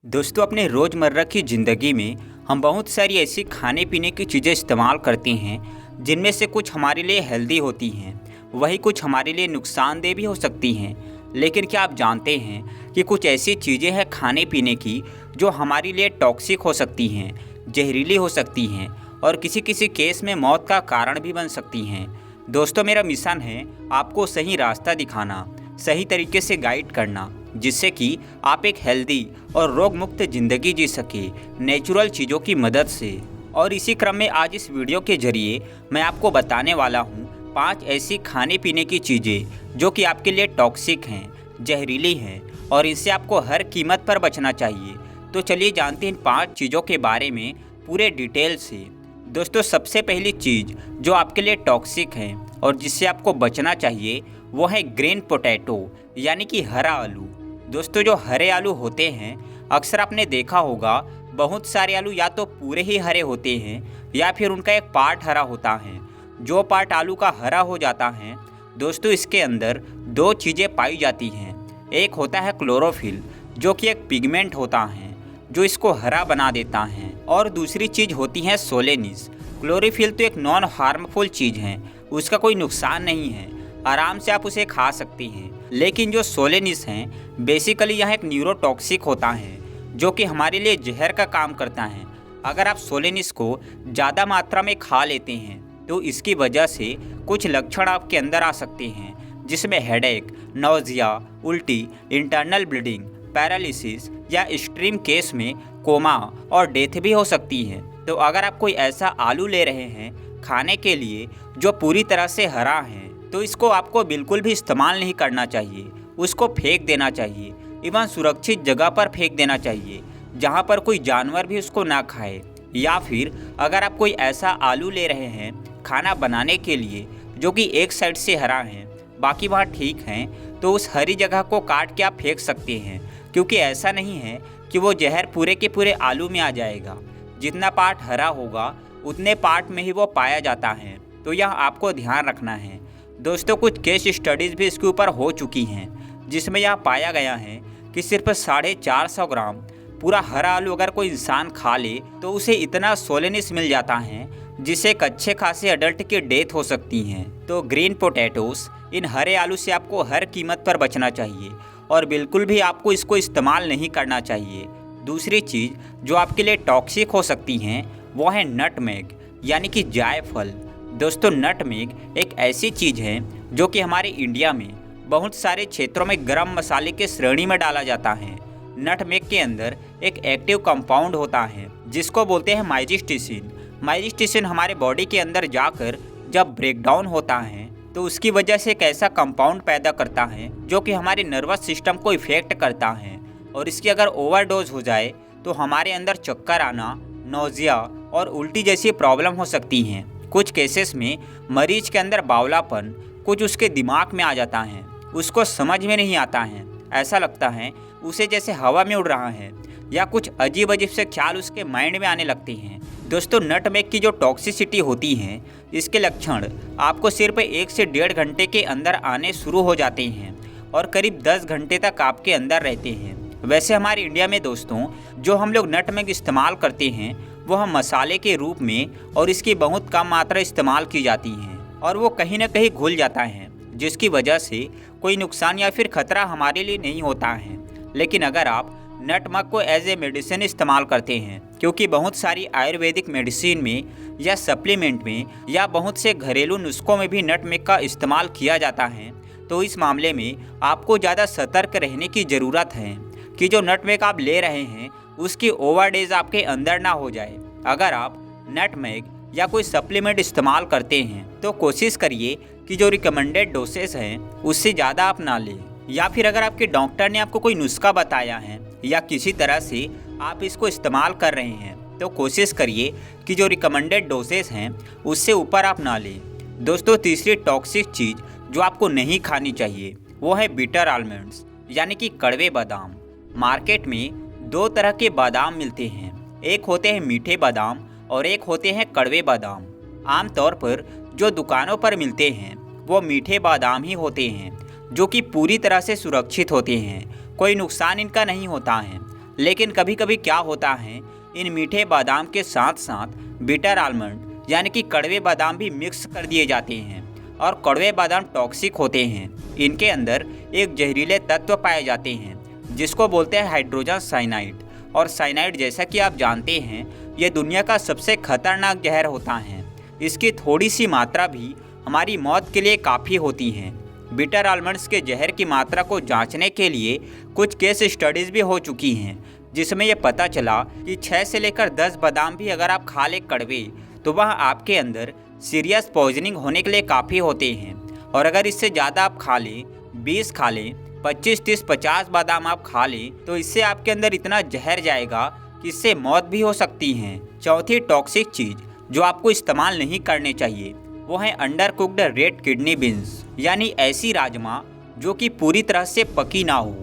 दोस्तों, अपने रोज़मर्रा की ज़िंदगी में हम बहुत सारी ऐसी खाने पीने की चीज़ें इस्तेमाल करते हैं जिनमें से कुछ हमारे लिए हेल्दी होती हैं, वहीं कुछ हमारे लिए नुकसानदेह भी हो सकती हैं। लेकिन क्या आप जानते हैं कि कुछ ऐसी चीज़ें हैं खाने पीने की जो हमारे लिए टॉक्सिक हो सकती हैं, जहरीली हो सकती हैं और किसी किसी केस में मौत का कारण भी बन सकती हैं। दोस्तों, मेरा मिशन है आपको सही रास्ता दिखाना, सही तरीके से गाइड करना, जिससे कि आप एक हेल्दी और रोग मुक्त ज़िंदगी जी सके नेचुरल चीज़ों की मदद से। और इसी क्रम में आज इस वीडियो के ज़रिए मैं आपको बताने वाला हूँ 5 ऐसी खाने पीने की चीज़ें जो कि आपके लिए टॉक्सिक हैं, जहरीली हैं और इनसे आपको हर कीमत पर बचना चाहिए। तो चलिए जानते हैं इन 5 चीज़ों के बारे में पूरे डिटेल से। दोस्तों, सबसे पहली चीज़ जो आपके लिए टॉक्सिक है और जिससे आपको बचना चाहिए वो है ग्रीन पोटैटो, यानी कि हरा आलू। दोस्तों, जो हरे आलू होते हैं अक्सर आपने देखा होगा बहुत सारे आलू या तो पूरे ही हरे होते हैं या फिर उनका एक पार्ट हरा होता है। जो पार्ट आलू का हरा हो जाता है दोस्तों, इसके अंदर 2 चीज़ें पाई जाती हैं। एक होता है क्लोरोफिल, जो कि एक पिगमेंट होता है जो इसको हरा बना देता है, और दूसरी चीज़ होती है सोलेनिस। क्लोरोफिल तो एक नॉन हार्मफुल चीज़ है, उसका कोई नुकसान नहीं है, आराम से आप उसे खा सकती हैं। लेकिन जो सोलेनिस हैं बेसिकली यह एक न्यूरोटॉक्सिक होता है जो कि हमारे लिए जहर का काम करता है। अगर आप सोलेनिस को ज़्यादा मात्रा में खा लेते हैं तो इसकी वजह से कुछ लक्षण आपके अंदर आ सकते हैं, जिसमें हेडेक, नौजिया, उल्टी, इंटरनल ब्लीडिंग, पैरालिसिस या एक्सट्रीम केस में कोमा और डेथ भी हो सकती है। तो अगर आप कोई ऐसा आलू ले रहे हैं खाने के लिए जो पूरी तरह से हरा है तो इसको आपको बिल्कुल भी इस्तेमाल नहीं करना चाहिए, उसको फेंक देना चाहिए। इवन सुरक्षित जगह पर फेंक देना चाहिए जहां पर कोई जानवर भी उसको ना खाए। या फिर अगर आप कोई ऐसा आलू ले रहे हैं खाना बनाने के लिए जो कि एक साइड से हरा है बाकी वहाँ ठीक हैं, तो उस हरी जगह को काट के आप फेंक सकते हैं, क्योंकि ऐसा नहीं है कि वो जहर पूरे के पूरे आलू में आ जाएगा। जितना पार्ट हरा होगा उतने पार्ट में ही वो पाया जाता है, तो यह आपको ध्यान रखना है। दोस्तों, कुछ केस स्टडीज़ भी इसके ऊपर हो चुकी हैं जिसमें यह पाया गया है कि सिर्फ 450 ग्राम पूरा हरा आलू अगर कोई इंसान खा ले तो उसे इतना सोलेनिस मिल जाता है जिससे एक अच्छे खासे अडल्ट की डेथ हो सकती है। तो ग्रीन पोटैटोस, इन हरे आलू से आपको हर कीमत पर बचना चाहिए और बिल्कुल भी आपको इसको इस्तेमाल नहीं करना चाहिए। दूसरी चीज़ जो आपके लिए टॉक्सिक हो सकती हैं वो है नटमेग, यानी कि जायफल। दोस्तों, नटमेग एक ऐसी चीज़ है जो कि हमारे इंडिया में बहुत सारे क्षेत्रों में गरम मसाले के श्रेणी में डाला जाता है। नटमेग के अंदर एक एक्टिव कंपाउंड होता है जिसको बोलते हैं माइजिस्टिसिन। माइजिस्टिसिन हमारे बॉडी के अंदर जाकर जब ब्रेकडाउन होता है तो उसकी वजह से एक ऐसा कंपाउंड पैदा करता है जो कि हमारे नर्वस सिस्टम को इफेक्ट करता है, और इसकी अगर ओवरडोज हो जाए तो हमारे अंदर चक्कर आना, नौजिया और उल्टी जैसी प्रॉब्लम हो सकती हैं। कुछ केसेस में मरीज के अंदर बावलापन कुछ उसके दिमाग में आ जाता है, उसको समझ में नहीं आता है, ऐसा लगता है उसे जैसे हवा में उड़ रहा है, या कुछ अजीब अजीब से ख्याल उसके माइंड में आने लगते हैं। दोस्तों, नटमेग की जो टॉक्सिसिटी होती है इसके लक्षण आपको सिर्फ 1 से 1.5 घंटे के अंदर आने शुरू हो जाते हैं और करीब 10 घंटे तक आपके अंदर रहते हैं। वैसे हमारे इंडिया में दोस्तों जो हम लोग नटमेग इस्तेमाल करते हैं वो हम मसाले के रूप में और इसकी बहुत कम मात्रा इस्तेमाल की जाती है और वो कहीं ना कहीं घुल जाता है, जिसकी वजह से कोई नुकसान या फिर खतरा हमारे लिए नहीं होता है। लेकिन अगर आप नटमेग को एज ए मेडिसिन इस्तेमाल करते हैं, क्योंकि बहुत सारी आयुर्वेदिक मेडिसिन में या सप्लीमेंट में या बहुत से घरेलू नुस्खों में भी नटमेग का इस्तेमाल किया जाता है, तो इस मामले में आपको ज़्यादा सतर्क रहने की ज़रूरत है कि जो नटमेग आप ले रहे हैं उसकी ओवरडोज आपके अंदर ना हो जाए। अगर आप नटमेग या कोई सप्लीमेंट इस्तेमाल करते हैं तो कोशिश करिए कि जो रिकमेंडेड डोसेस हैं उससे ज़्यादा आप ना लें, या फिर अगर आपके डॉक्टर ने आपको कोई नुस्खा बताया है या किसी तरह से आप इसको इस्तेमाल कर रहे हैं तो कोशिश करिए कि जो रिकमेंडेड डोसेस हैं उससे ऊपर आप ना लें। दोस्तों, तीसरी टॉक्सिक चीज़ जो आपको नहीं खानी चाहिए वो है बिटर आलमंड्स, यानी कि कड़वे बादाम। मार्केट में 2 तरह के बादाम मिलते हैं, एक होते हैं मीठे बादाम और एक होते हैं कड़वे बादाम। आमतौर पर जो दुकानों पर मिलते हैं वो मीठे बादाम ही होते हैं जो कि पूरी तरह से सुरक्षित होते हैं, कोई नुकसान इनका नहीं होता है। लेकिन कभी कभी क्या होता है, इन मीठे बादाम के साथ साथ बिटर आलमंड यानी कि कड़वे बादाम भी मिक्स कर दिए जाते हैं। और कड़वे बादाम टॉक्सिक होते हैं। इनके अंदर एक जहरीले तत्व पाए जाते हैं जिसको बोलते हैं हाइड्रोजन साइनाइड। और साइनाइड जैसा कि आप जानते हैं, ये दुनिया का सबसे खतरनाक जहर होता है। इसकी थोड़ी सी मात्रा भी हमारी मौत के लिए काफ़ी होती है। बिटर आलमंड्स के जहर की मात्रा को जांचने के लिए कुछ केस स्टडीज़ भी हो चुकी हैं, जिसमें यह पता चला कि 6 से लेकर 10 बादाम भी अगर आप खा लें कड़वे, तो वह आपके अंदर सीरियस पॉइजनिंग होने के लिए काफ़ी होते हैं। और अगर इससे ज़्यादा आप खा लें, 20 खा लें, 25, 30, 50 बादाम आप खा लें, तो इससे आपके अंदर इतना जहर जाएगा कि इससे मौत भी हो सकती है। चौथी टॉक्सिक चीज़ जो आपको इस्तेमाल नहीं करनी चाहिए वो है under cooked red kidney beans, यानी ऐसी राजमा जो कि पूरी तरह से पकी ना हो।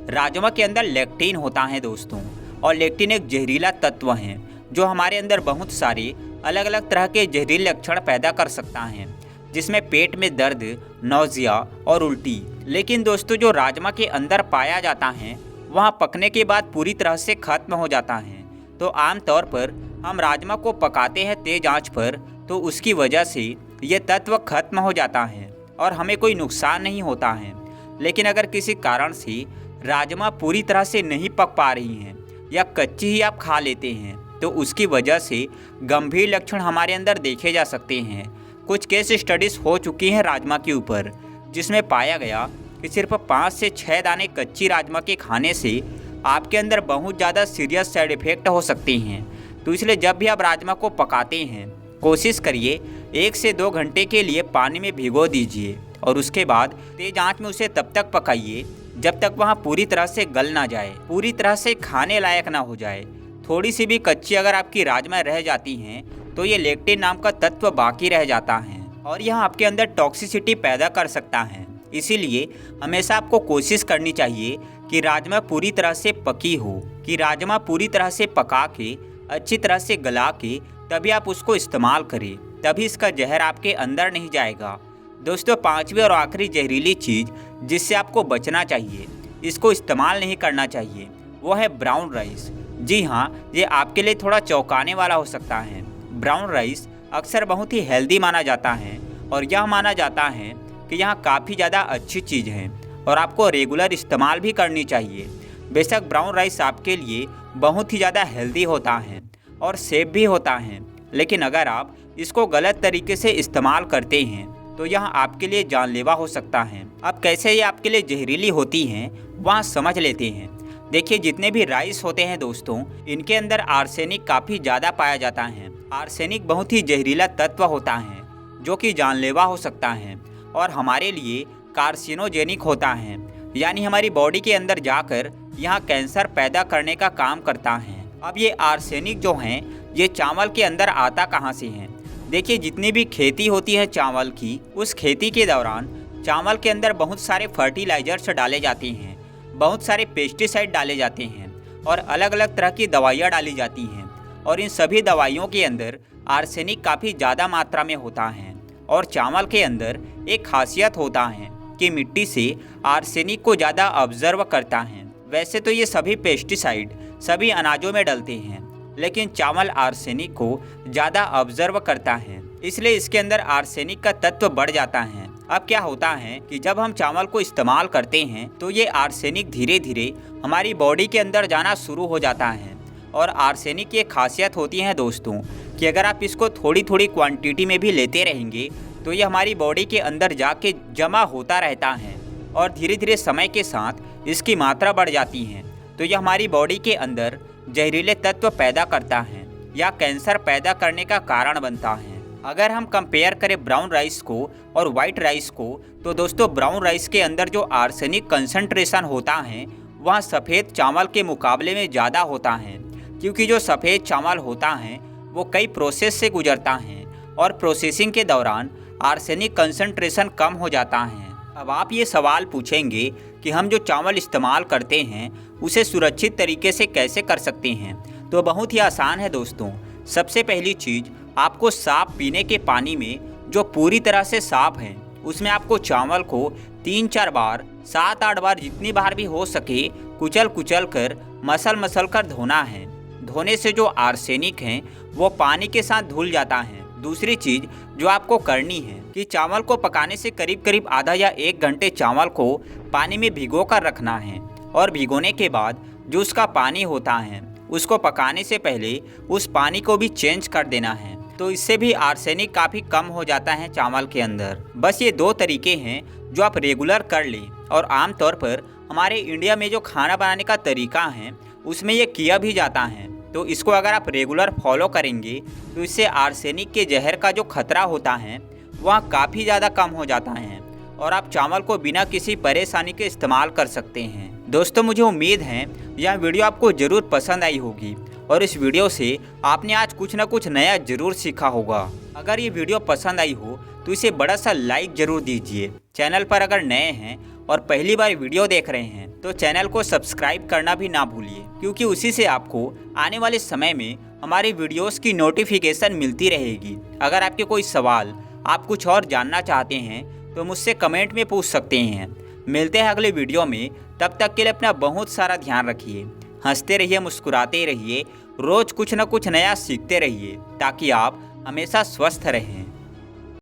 राजमा के अंदर लेक्टिन होता है दोस्तों, और लेक्टिन एक जहरीला तत्व है जो हमारे अंदर बहुत सारे अलग अलग तरह के जहरीले लक्षण पैदा कर सकता है, जिसमें पेट में दर्द, नौजिया और उल्टी। लेकिन दोस्तों, जो राजमा के अंदर पाया जाता है वह पकने के बाद पूरी तरह से खत्म हो जाता है। तो आमतौर पर हम राजमा को पकाते हैं तेज आंच पर, तो उसकी वजह से ये तत्व खत्म हो जाता है और हमें कोई नुकसान नहीं होता है। लेकिन अगर किसी कारण से राजमा पूरी तरह से नहीं पक पा रही हैं या कच्ची ही आप खा लेते हैं, तो उसकी वजह से गंभीर लक्षण हमारे अंदर देखे जा सकते हैं। कुछ केस स्टडीज़ हो चुकी हैं राजमा के ऊपर, जिसमें पाया गया कि सिर्फ 5 से 6 दाने कच्ची राजमा के खाने से आपके अंदर बहुत ज़्यादा सीरियस साइड इफ़ेक्ट हो सकते हैं। तो इसलिए जब भी आप राजमा को पकाते हैं, कोशिश करिए 1 से 2 घंटे के लिए पानी में भिगो दीजिए और उसके बाद तेज आंच में उसे तब तक पकाइए जब तक वहाँ पूरी तरह से गल ना जाए, पूरी तरह से खाने लायक ना हो जाए। थोड़ी सी भी कच्ची अगर आपकी राजमा रह जाती हैं तो ये लेक्टिन नाम का तत्व बाकी रह जाता है और यह आपके अंदर टॉक्सिसिटी पैदा कर सकता है। इसीलिए हमेशा आपको कोशिश करनी चाहिए कि राजमा पूरी तरह से पकी हो, कि राजमा पूरी तरह से पका के अच्छी तरह से गला के तभी आप उसको इस्तेमाल करें, तभी इसका जहर आपके अंदर नहीं जाएगा। दोस्तों, 5वीं और आखिरी जहरीली चीज़ जिससे आपको बचना चाहिए, इसको इस्तेमाल नहीं करना चाहिए, वो है ब्राउन राइस। जी हाँ, ये आपके लिए थोड़ा चौंकाने वाला हो सकता है। ब्राउन राइस अक्सर बहुत ही हेल्दी माना जाता है और यह माना जाता है कि यहाँ काफ़ी ज़्यादा अच्छी चीज़ है और आपको रेगुलर इस्तेमाल भी करनी चाहिए। बेशक ब्राउन राइस आपके लिए बहुत ही ज़्यादा हेल्दी होता है और सेफ भी होता है, लेकिन अगर आप इसको गलत तरीके से इस्तेमाल करते हैं तो यह आपके लिए जानलेवा हो सकता है। अब कैसे ये आपके लिए जहरीली होती हैं वहाँ समझ लेते हैं। देखिए, जितने भी राइस होते हैं दोस्तों, इनके अंदर आर्सेनिक काफ़ी ज़्यादा पाया जाता है। आर्सेनिक बहुत ही जहरीला तत्व होता है जो कि जानलेवा हो सकता है और हमारे लिए कार्सिनोजेनिक होता है, यानी हमारी बॉडी के अंदर जाकर यहाँ कैंसर पैदा करने का काम करता है। अब ये आर्सेनिक जो हैं, ये चावल के अंदर आता कहाँ से हैं? देखिए, जितनी भी खेती होती है चावल की, उस खेती के दौरान चावल के अंदर बहुत सारे फर्टिलाइजर्स डाले जाते हैं, बहुत सारे पेस्टिसाइड डाले जाते हैं और अलग अलग तरह की दवाइयाँ डाली जाती हैं। और इन सभी दवाइयों के अंदर आर्सेनिक काफ़ी ज़्यादा मात्रा में होता है। और चावल के अंदर एक खासियत होता है कि मिट्टी से आर्सेनिक को ज़्यादा ऑब्जर्व करता है। वैसे तो ये सभी पेस्टिसाइड सभी अनाजों में डलते हैं, लेकिन चावल आर्सेनिक को ज़्यादा ऑब्जर्व करता है, इसलिए इसके अंदर आर्सेनिक का तत्व बढ़ जाता है। अब क्या होता है कि जब हम चावल को इस्तेमाल करते हैं तो ये आर्सेनिक धीरे धीरे हमारी बॉडी के अंदर जाना शुरू हो जाता है। और आर्सेनिक की एक खासियत होती है दोस्तों कि अगर आप इसको थोड़ी थोड़ी क्वांटिटी में भी लेते रहेंगे तो ये हमारी बॉडी के अंदर जाके जमा होता रहता है और धीरे धीरे समय के साथ इसकी मात्रा बढ़ जाती है। तो यह हमारी बॉडी के अंदर जहरीले तत्व पैदा करता है या कैंसर पैदा करने का कारण बनता है। अगर हम कंपेयर करें ब्राउन राइस को और वाइट राइस को, तो दोस्तों ब्राउन राइस के अंदर जो आर्सेनिक कंसंट्रेशन होता है वह सफ़ेद चावल के मुकाबले में ज़्यादा होता है, क्योंकि जो सफ़ेद चावल होता है वो कई प्रोसेस से गुजरता है और प्रोसेसिंग के दौरान आर्सेनिक कंसंट्रेशन कम हो जाता है। अब आप ये सवाल पूछेंगे कि हम जो चावल इस्तेमाल करते हैं उसे सुरक्षित तरीके से कैसे कर सकते हैं? तो बहुत ही आसान है दोस्तों। सबसे पहली चीज़, आपको साफ पीने के पानी में जो पूरी तरह से साफ है उसमें आपको चावल को 3-4 बार, 7-8 बार, जितनी बार भी हो सके कुचल कुचल कर मसल मसल कर धोना है। धोने से जो आर्सेनिक है वो पानी के साथ धुल जाता है। दूसरी चीज़ जो आपको करनी है कि चावल को पकाने से करीब करीब आधा या 1 घंटे चावल को पानी में भिगो कर रखना है और भिगोने के बाद जो उसका पानी होता है उसको पकाने से पहले उस पानी को भी चेंज कर देना है। तो इससे भी आर्सेनिक काफ़ी कम हो जाता है चावल के अंदर। बस ये 2 तरीके हैं जो आप रेगुलर कर लें। और आमतौर पर हमारे इंडिया में जो खाना बनाने का तरीका है उसमें ये किया भी जाता है। तो इसको अगर आप रेगुलर फॉलो करेंगे तो इससे आर्सेनिक के जहर का जो खतरा होता है वह काफ़ी ज़्यादा कम हो जाता है और आप चावल को बिना किसी परेशानी के इस्तेमाल कर सकते हैं। दोस्तों, मुझे उम्मीद है यह वीडियो आपको ज़रूर पसंद आई होगी और इस वीडियो से आपने आज कुछ ना कुछ नया ज़रूर सीखा होगा। अगर ये वीडियो पसंद आई हो तो इसे बड़ा सा लाइक ज़रूर दीजिए। चैनल पर अगर नए हैं और पहली बार वीडियो देख रहे हैं तो चैनल को सब्सक्राइब करना भी ना भूलिए, क्योंकि उसी से आपको आने वाले समय में हमारी वीडियोस की नोटिफिकेशन मिलती रहेगी। अगर आपके कोई सवाल, आप कुछ और जानना चाहते हैं तो मुझसे कमेंट में पूछ सकते हैं। मिलते हैं अगले वीडियो में, तब तक के लिए अपना बहुत सारा ध्यान रखिए। हंसते रहिए, मुस्कुराते रहिए, रोज़ कुछ ना कुछ नया सीखते रहिए ताकि आप हमेशा स्वस्थ रहें।